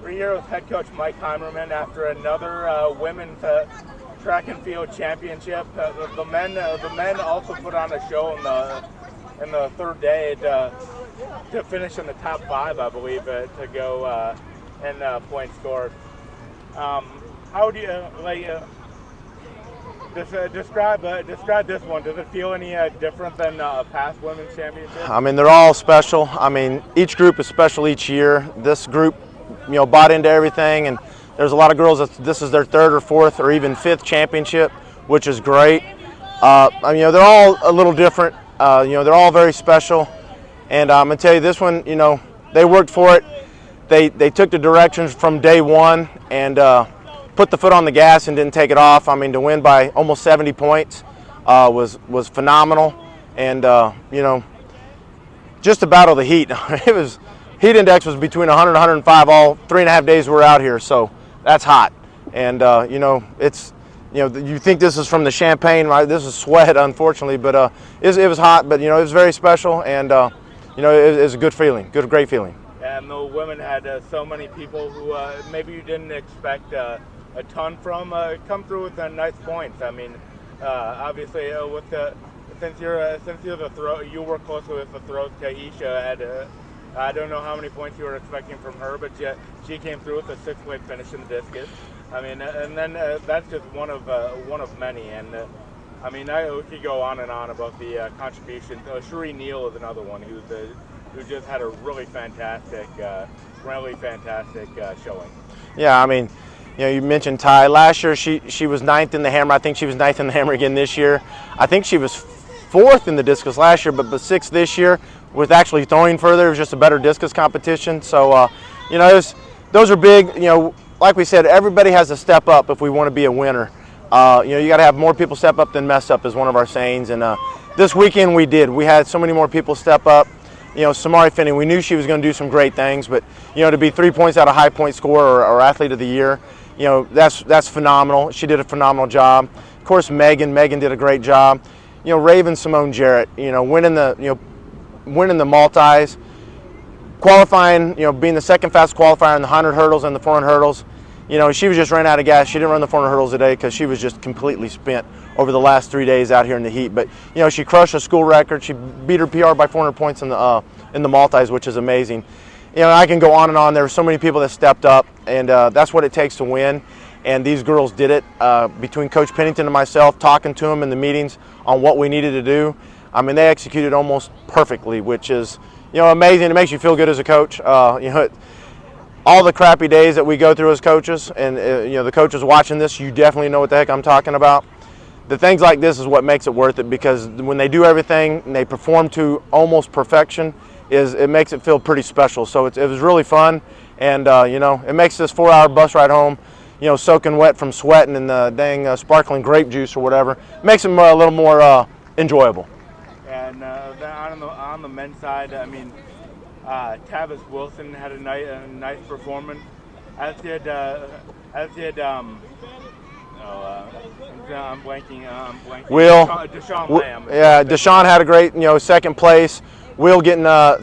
We're here with head coach Mike Heimerman after another women's track and field championship. The men also put on a show in the third day to finish in the top 5, I believe, to go in points scored. How do you describe this one? Does it feel any different than past women's championships? I mean, they're all special. I mean, each group is special each year. This group, bought into everything, and there's a lot of girls that this is their 3rd or 4th or even 5th championship, which is great. They're all a little different. They're all very special, and I'm gonna tell you, this one, they worked for it. They took the directions from day one and put the foot on the gas and didn't take it off. I mean, to win by almost 70 points was phenomenal, and just to battle the heat. Heat index was between 100 and 105 all 3.5 days we were out here, so that's hot. And it's you think this is from the champagne, right? This is sweat, unfortunately, but it was hot, but it was very special, and it was a good feeling, great feeling. And the women had so many people who maybe you didn't expect a ton from come through with nice points. I mean, obviously since you're the throw, you work closely with the throws. Tahisha had I don't know how many points you were expecting from her, but she came through with a 6-point finish in the discus. I mean, and then that's just one of many. And I mean, we could go on and on about the contributions. Cherie Neal is another one who just had a really fantastic showing. Yeah, I mean, you mentioned Ty. Last year she was 9th in the hammer. I think she was 9th in the hammer again this year. I think she was 4th in the discus last year, but 6th this year. With actually throwing further, it was just a better discus competition. So, those are big. Like we said, everybody has to step up if we want to be a winner. You got to have more people step up than mess up is one of our sayings. And this weekend we did. We had so many more people step up. Samari Finney, we knew she was going to do some great things, but to be 3 points out of high point scorer or athlete of the year, that's phenomenal. She did a phenomenal job. Of course, Megan did a great job. Raven Simone Jarrett, winning the multis, qualifying, being the 2nd fastest qualifier in the 100 hurdles and the 400 hurdles. She was just ran out of gas. She didn't run the 400 hurdles today because she was just completely spent over the last 3 days out here in the heat. But she crushed a school record. She beat her PR by 400 points in the multis, which is amazing. I can go on and on. There were so many people that stepped up, and that's what it takes to win. And these girls did it. Between Coach Pennington and myself, talking to them in the meetings on what we needed to do. I mean, they executed almost perfectly, which is, amazing. It makes you feel good as a coach. All the crappy days that we go through as coaches, and the coaches watching this, you definitely know what the heck I'm talking about. The things like this is what makes it worth it, because when they do everything and they perform to almost perfection, it makes it feel pretty special. So it was really fun, and it makes this 4-hour bus ride home, soaking wet from sweating and the dang sparkling grape juice or whatever, it makes it a little more enjoyable. And on the men's side, I mean, Tavis Wilson had a nice performance, as did I'm blanking. Will. Deshaun Lamb. Yeah, Deshaun had a great, 2nd place. Will getting getting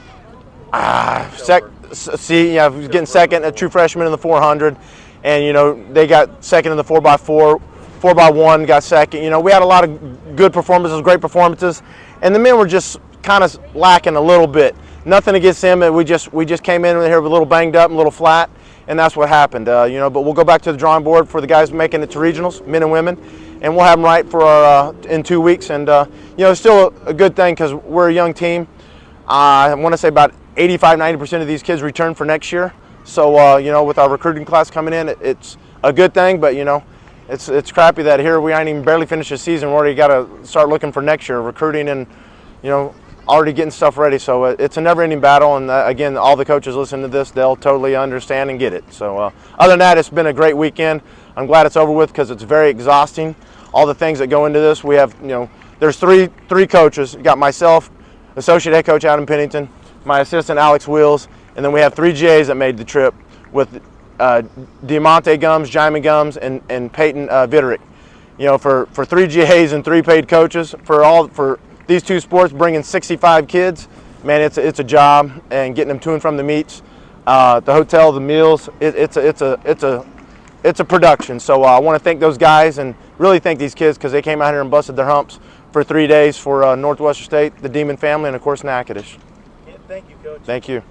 2nd, a true freshman in the 400, and they got 2nd in the 4x4, 4x1 got 2nd. We had a lot of good performances, great performances, and the men were just kind of lacking a little bit. Nothing against them. We just came in here with a little banged up and a little flat, and that's what happened. But we'll go back to the drawing board for the guys making it to regionals, men and women, and we'll have them right for our in 2 weeks. And it's still a good thing because we're a young team. I want to say about 85-90% of these kids return for next year. So with our recruiting class coming in, it's a good thing. But it's crappy that here we ain't even barely finished the season. We already got to start looking for next year, recruiting and already getting stuff ready. So it's a never-ending battle, and again, all the coaches listening to this, they'll totally understand and get it. So other than that, it's been a great weekend. I'm glad it's over with because it's very exhausting. All the things that go into this, we have, there's three coaches. You got myself, associate head coach Adam Pennington, my assistant Alex Wheels, and then we have 3 GAs that made the trip with Diamante Gums, Jaime Gums, and Peyton Vitterick. For 3 GAs and 3 paid coaches for these 2 sports, bringing 65 kids, man, it's a job, and getting them to and from the meets. the hotel, the meals. It's a production. So I want to thank those guys and really thank these kids because they came out here and busted their humps for 3 days for Northwestern State, the Demon family, and of course Natchitoches. Yeah, thank you, Coach. Thank you.